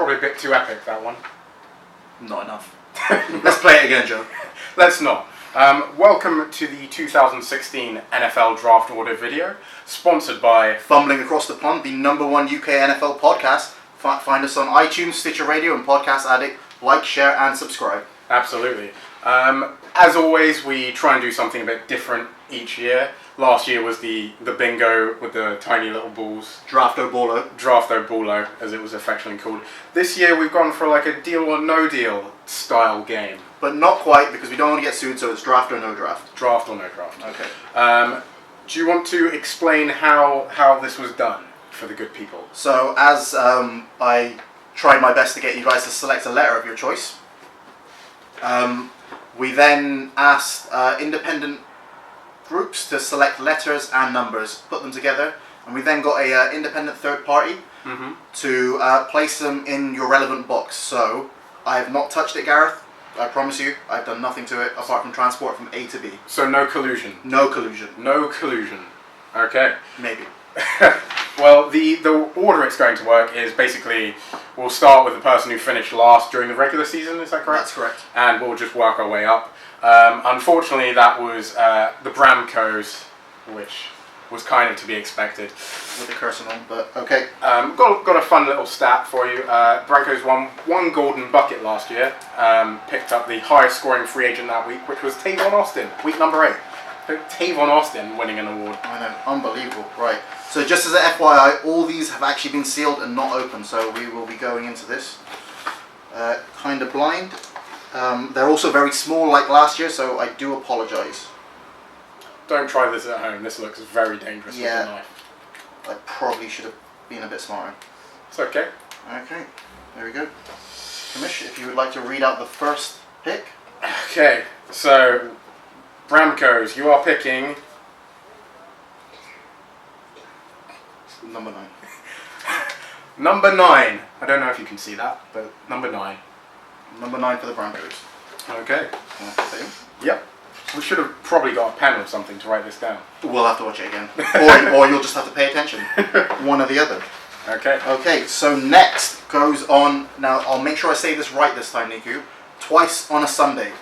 Probably a bit too epic, that one. Not enough. Let's play it again, Joe. Let's not. Welcome to the 2016 NFL Draft Order video, sponsored by Fumbling Across the Pond, the #1 UK NFL podcast. Find us on iTunes, Stitcher Radio, and Podcast Addict. Like, share, and subscribe. Absolutely. As always, we try and do something a bit different each year. Last year was the bingo with the tiny little balls. Drafto Bolo. Drafto Bolo, as it was affectionately called. This year we've gone for like a deal or no deal style game. But not quite, because we don't want to get sued, so it's draft or no draft. Draft or no draft. Okay. Do you want to explain how this was done for the good people? So, as I tried my best to get you guys to select a letter of your choice, we then asked independent groups to select letters and numbers, put them together, and we then got a independent third party to place them in your relevant box. So, I have not touched it, Gareth. I promise you, I've done nothing to it apart from transport from A to B. So no collusion? No collusion. No collusion. Okay. Maybe. Well, the order it's going to work is basically we'll start with the person who finished last during the regular season, is that correct? That's correct. And we'll just work our way up. Unfortunately, that was the Bramcos, which was kind of to be expected. With the cursing on, but okay. Got a fun little stat for you. Broncos won one golden bucket last year. Picked up the highest scoring free agent that week, which was Tavon Austin, week number 8. Tavon Austin winning an award. I know, unbelievable. Right. So just as an FYI, all these have actually been sealed and not open, so we will be going into this kind of blind. They're also very small like last year, so I do apologise. Don't try this at home. This looks very dangerous with a knife. I probably should have been a bit smarter. It's okay. Okay, there we go. Kamish, if you would like to read out the first pick. Okay, so Bramcos, you are picking number 9. Number 9. I don't know if you can see that, but number 9. Number 9 for the Broncos. Okay. See? Yep. We should have probably got a pen or something to write this down. We'll have to watch it again. or you'll just have to pay attention. One or the other. Okay. Okay, so next goes on... Now, I'll make sure I say this right this time, Niku. Twice on a Sunday.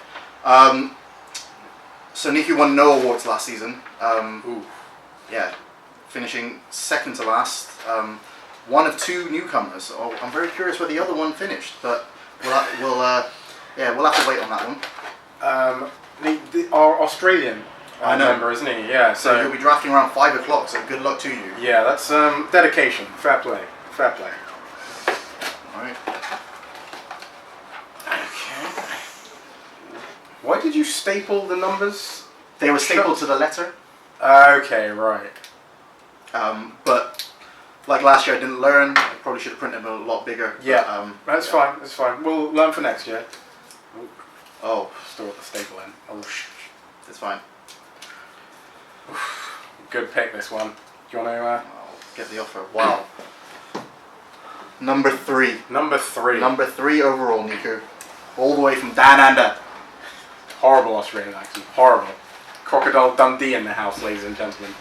So Niku won no awards last season. Ooh. Yeah. Finishing second to last. One of 2 newcomers. Oh, I'm very curious where the other one finished, but we'll have to wait on that one. Our Australian member, isn't he? Yeah. So he'll be drafting around 5 o'clock. So good luck to you. Yeah, that's dedication. Fair play. Fair play. All right. Okay. Why did you staple the numbers? They were stapled to the letter. Okay, right. But like last year, I didn't learn. I probably should have printed them a lot bigger. Yeah. But, that's fine. That's fine. We'll learn for next year. Oh, Still got the staple in. Oh, it's fine. Good pick, this one. Do you want to? I'll get the offer. Wow. Number 3. Number 3. Number 3 overall, Niku. All the way from Down Under. Horrible Australian accent. Horrible. Crocodile Dundee in the house, ladies and gentlemen.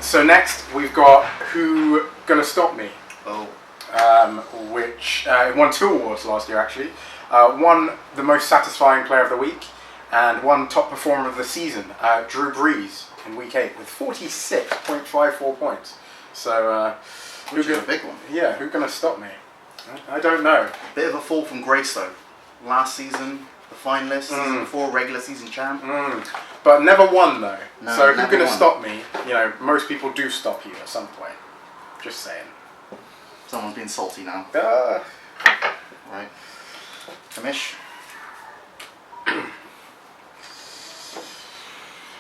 So next we've got Who Gonna Stop Me? Oh. Which won 2 awards last year actually. Won the most satisfying player of the week and won top performer of the season, Drew Brees in week 8 with 46.54 points. So which is a big one. Yeah, who gonna stop me? I don't know. Bit of a fall from grace though. Last season, the finalist, season before, regular season champ. But never won though. No, so who gonna won. stop me? You know, most people do stop you at some point. Just saying. Someone's being salty now. Right. Kamish.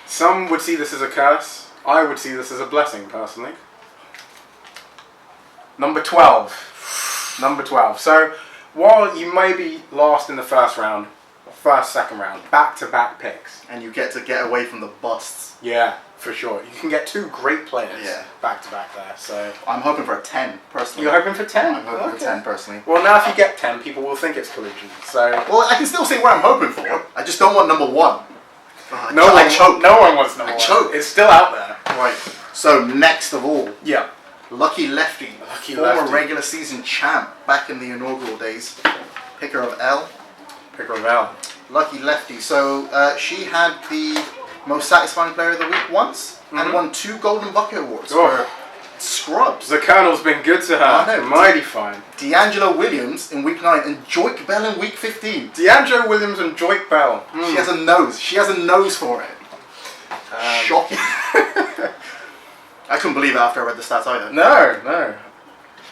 Some would see this as a curse. I would see this as a blessing, personally. Number 12. Number 12. So, while you may be last in the first round, second round, back-to-back picks. And you get to get away from the busts. Yeah, for sure. You can get 2 great players back-to-back there. So I'm hoping for a 10, personally. You're hoping for 10? I'm hoping for 10, personally. Well, now if you get 10, people will think it's collusion. So well, I can still say what I'm hoping for. I just don't want number 1. No one wants number 1. Choke. It's still out there. Right. So next of all, Yeah. Lucky Lefty. Lucky former Lefty. regular season champ back in the inaugural days. Picker of L. Picker of L. Lucky Lefty. So she had the most satisfying player of the week once and won 2 Golden Bucket Awards for scrubs. The Colonel's been good to her. I know. Mighty fine. D'Angelo Williams in week 9 and Joik Bell in week 15. D'Angelo Williams and Joik Bell. She has a nose. She has a nose for it. Shocking. I couldn't believe it after I read the stats either. No.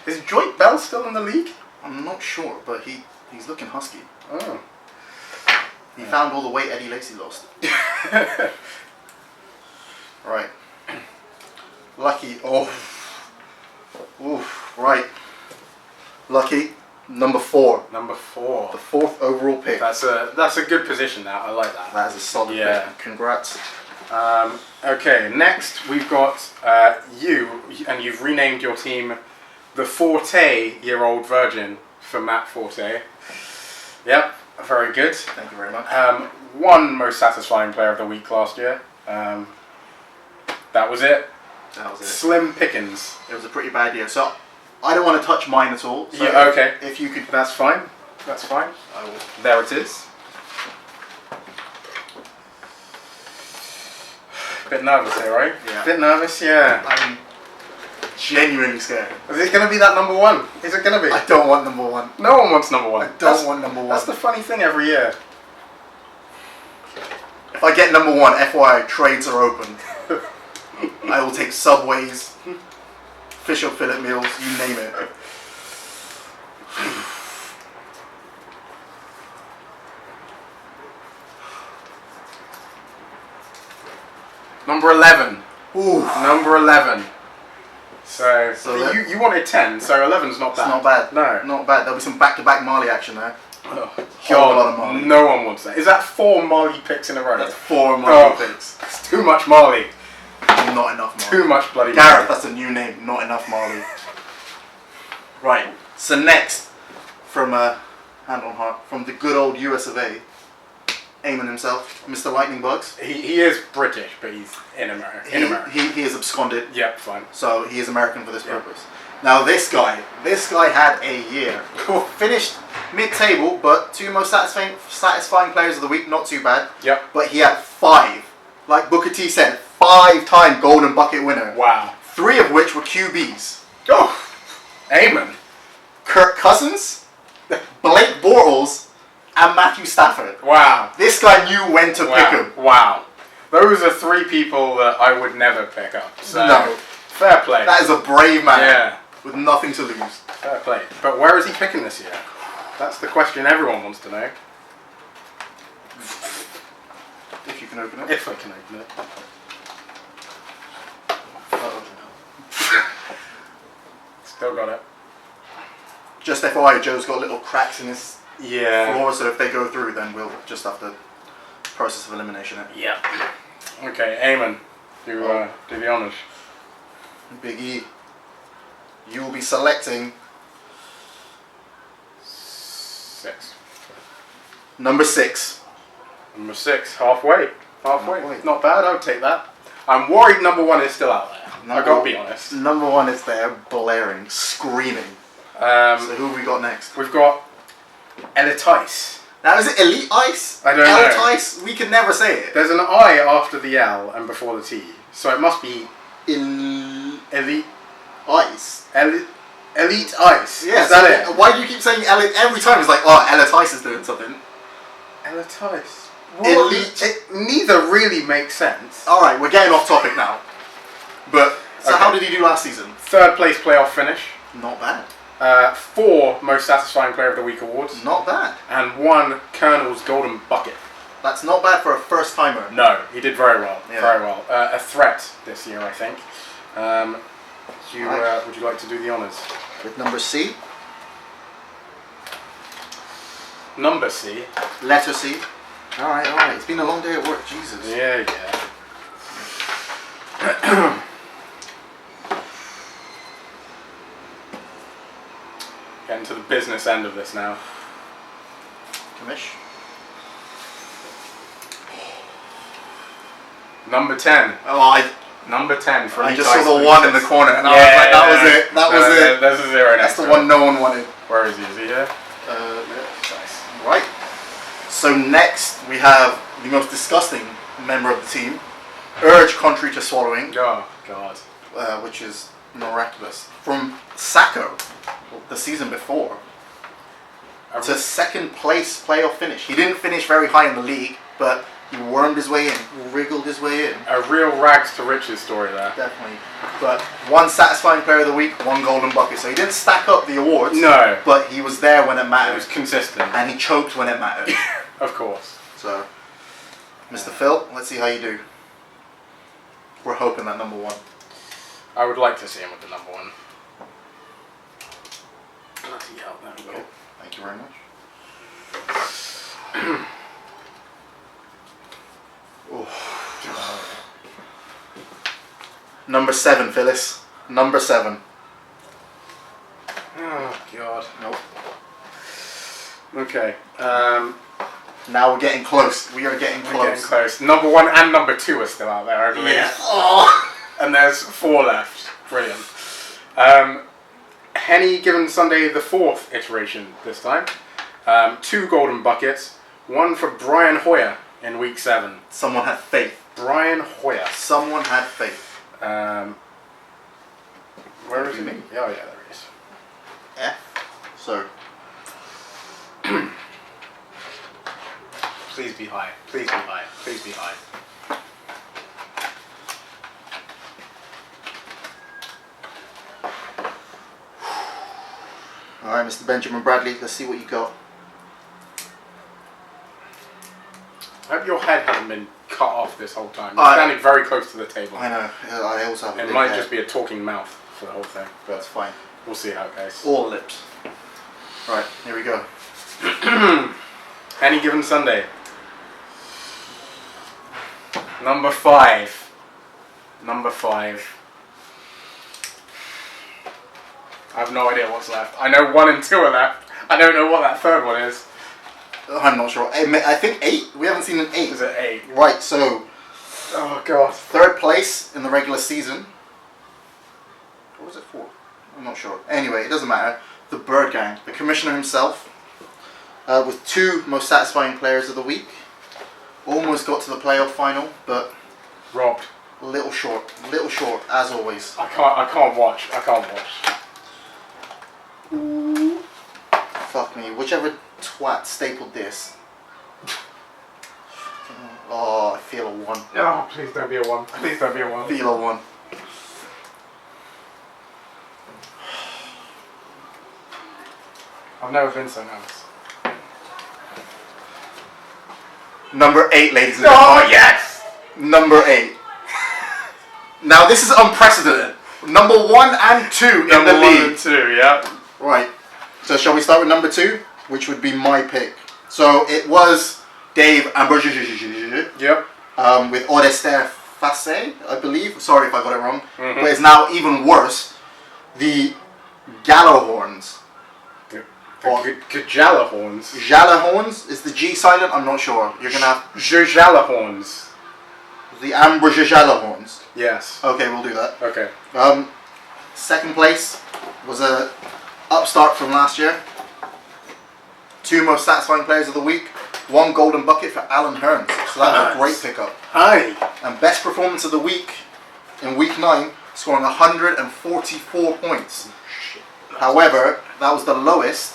Is Joik Bell still in the league? I'm not sure, but he's looking husky. Oh. He found all the weight Eddie Lacy lost. Right. Lucky. Right. Lucky. Number 4. Number 4. The 4th overall pick. That's a good position now. I like that. That is a solid pick. Congrats. Okay, next we've got you, and you've renamed your team the 40-year-old Virgin for Matt Forte. Yep, very good. Thank you very much. One most satisfying player of the week last year. That was it. That was it. Slim pickings. It was a pretty bad year. So I don't want to touch mine at all. So Yeah, okay. If you could, That's fine. That's fine. I will. There it is. Bit nervous here, right? Yeah. Bit nervous, yeah. I'm genuinely scared. Is it going to be that number 1? Is it going to be? I don't want number 1. No one wants number 1. I don't want number 1. That's the funny thing every year. If I get number 1, FYI, trades are open. I will take Subways, fish or fillet meals, you name it. Number 11. Ooh, Number 11. So that- you wanted 10, so 11's not it's bad. not bad. No. Not bad. There'll be some back-to-back Marley action there. Oh, Whole lot of Marley. no one wants that. Is that 4 Marley picks in a row? That's 4 Marley picks. It's too much Marley. Not enough Marley. Too much bloody Gareth, Marley. that's a new name. Not enough Marley. Right. So next, from hand on heart, from the good old US of A, Eamon himself, Mr. Lightning Bugs. He is British, but he's in America. He is absconded. Yep, fine. So he is American for this purpose. Now this guy had a year. Finished mid-table, but 2 most satisfying players of the week, not too bad. Yep. But he had 5. Like Booker T said, 5-time Golden Bucket winner. Wow. 3 of which were QBs. Oh, Eamon. Kirk Cousins, Blake Bortles, and Matthew Stafford. Wow. This guy knew when to pick him. Wow. Those are 3 people that I would never pick up. So No. fair play. That is a brave man. Yeah. With nothing to lose. Fair play. But where is he picking this year? That's the question everyone wants to know. If you can open it. If I can open it. Still got it. Just FYI, Joe's got little cracks in his Yeah. floor, so if they go through, then we'll just have to process of elimination it. Yeah. Okay, Eamon, do the honours. Big E, you will be selecting 6. number 6. Number 6, halfway. Halfway. Halfway. Not bad, I'll take that. I'm worried number 1 is still out there. I gotta be honest. Number 1 is there, blaring, screaming. So who have we got next? We've got Elite Ice. Now, is it Elite Ice? I don't Elite know. Ice? We can never say it. There's an I after the L and before the T, so it must be Elite Ice. Elite Ice. Yeah, Is that it? Why do you keep saying Elite every time? It's like, oh, Elite Ice is doing something. Elite Ice. Elite. Neither really makes sense. Alright, we're getting off topic now. But, so Okay. how did he do last season? 3rd place playoff finish. Not bad. 4 most satisfying player of the week awards. Not bad. And 1 Colonel's Golden Bucket. That's not bad for a first timer. No, he did very well. Yeah. Very well. A threat this year, I think. Right. Would you like to do the honours? With number C, Number C. letter C. Alright. It's been a long day at work, Jesus. Yeah. Getting to the business end of this now. Commish. Number 10. Oh, Number 10 for I Elite just Dice saw the 1 in the corner, and I was like, that was it. That was it. There's a 0 next That's the to one it. no one wanted. Where is he? Is he here? Nice. Right. So next we have the most disgusting member of the team, Urge Contrary to Swallowing, Oh, God. which is miraculous. From Sacco, the season before, to second place playoff finish. He didn't finish very high in the league, but he wormed his way in, wriggled his way in. A real rags to riches story there. Definitely. But one satisfying player of the week, one golden bucket. So he didn't stack up the awards. No. But he was there when it It mattered. was consistent. And he choked when it mattered. Of course. So, Mr. Phil, let's see how you do. We're hoping that number 1. I would like to see him with the number 1. Bloody hell, there we go. Okay. Thank you very much. Number 7, Phyllis. Number 7. Oh, God. Nope. Okay. Now we're getting close. We are getting We're close. getting close. Number 1 and number 2 are still out there, I believe. Yeah. Oh. And there's 4 left. Brilliant. Henny given Sunday the 4th iteration this time. 2 golden buckets. 1 for Brian Hoyer in week 7. Someone had faith. Brian Hoyer. Someone had faith. Where What is do you he? mean? Oh, yeah, there he is. F. So, Please be high. Please be high. Please be high. alright, Mr. Benjamin Bradley, let's see what you got. I hope your head hasn't been cut off this whole time. You're standing very close to the table. I know, I also have a It big might head, just be a talking mouth for the whole thing, but that's fine. we'll see how it goes. All lips. Right, here we go. Any given Sunday. Number 5. Number 5. I have no idea what's left. I know 1 and 2 are left. I don't know what that third one is. I'm not sure. I think 8. We haven't seen an 8. Is it 8? Right, so Oh, God. 3rd place in the regular season. Or was it 4? I'm not sure. Anyway, it doesn't matter. The Bird Gang, the commissioner himself, with 2 most satisfying players of the week. Almost got to the playoff final, but Robbed. a little short, as always. I can't watch. I can't watch. Fuck me. Whichever twat stapled this. Oh, I feel a 1. Oh, please don't be a 1. Please don't be a 1. Feel a 1. I've never been so nervous. Number 8, ladies and Oh, gentlemen. yes! Number 8. Now this is unprecedented. Number 1 and 2 in Number the 1 league. and 2, yeah. Right. So shall we start with number 2, which would be my pick. So it was Dave Ambrose Yep. with Orester Face, I believe. Sorry if I got it wrong. Mhm. But it's now even worse. The Gallahorns. The Gajalahorns. Jalahorns? Is the G silent? I'm not sure. You're gonna have Gajalahorns. the Ambrose Jalahorns. Yes. Okay, we'll do that. Okay. Second place was a upstart from last year. 2 most satisfying players of the week. 1 golden bucket for Alan Hearns. So that was a great pickup. Hi. And best performance of the week in week 9, scoring 144 points. However, that was the lowest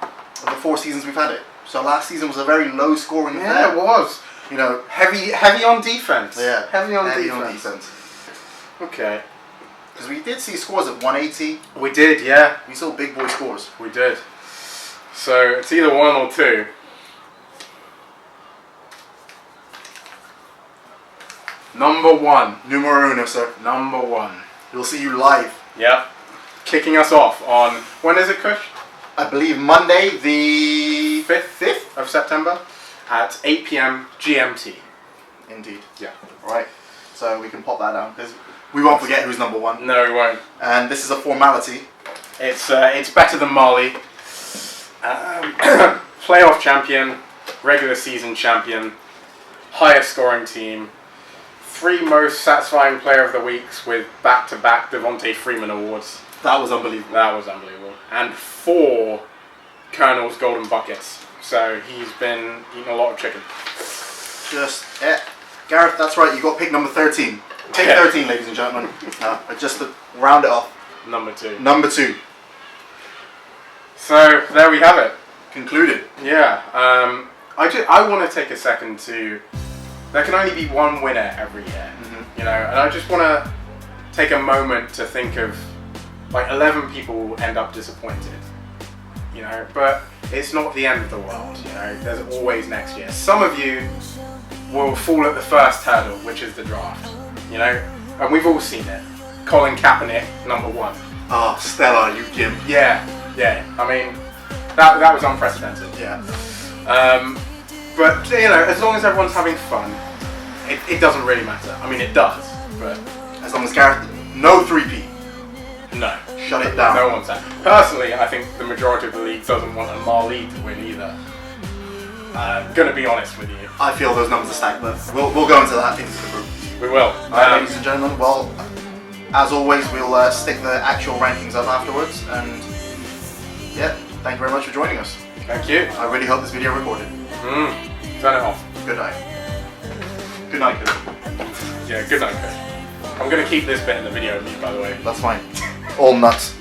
of the 4 seasons we've had it. So last season was a very low scoring Yeah, affair. it was. You know, Heavy on defense. yeah, Heavy on heavy defense. Okay. Because we did see scores of 180. We did, yeah. We saw big boy scores. We did. So it's either 1 or 2. Number 1. Numero uno, sir. Number 1. We'll see you live. Yep. Kicking us off on, when is it, Kush? I believe Monday, the 5th of September at 8 p.m. GMT. Indeed. Yeah. Right. So we can pop that down because we won't forget who's number 1. No, we won't. And this is a formality. It's better than Mali. Playoff champion, regular season champion, highest scoring team, 3 most satisfying player of the weeks with back-to-back Devontae Freeman awards. That was unbelievable. That was unbelievable. And 4 Colonel's Golden Buckets. So he's been eating a lot of chicken. Gareth, that's right, you got pick number 13. Pick 13, ladies and gentlemen. Just to round it off. Number 2. Number 2. So there we have it. Concluded. Yeah. I want to take a second to... There can only be one winner every year. You know, and I just want to take a moment to think of, like, 11 people will end up disappointed. You know, but it's not the end of the world, you know, there's always next year. Some of you will fall at the first hurdle, which is the draft, you know, and we've all seen it. Colin Kaepernick, number 1. Oh, Stella, you Jim. Yeah, I mean, that was unprecedented. Yeah. But, you know, as long as everyone's having fun, it doesn't really matter. I mean, it does, but... As long as Gareth, no 3P. No. Shut it down. No one's that. Personally, I think the majority of the league doesn't want a Marley to win either. I'm going to be honest with you. I feel those numbers are stacked, but we'll go into that into the group. We will. Alright, ladies and gentlemen, well, as always, we'll stick the actual rankings up afterwards, and yeah, thank you very much for joining us. Thank you. I really hope this video recorded. Turn it off. Good night. Good night, Coach. Yeah, good night, Coach. I'm going to keep this bit in the video of me, by the way. That's fine. All nuts.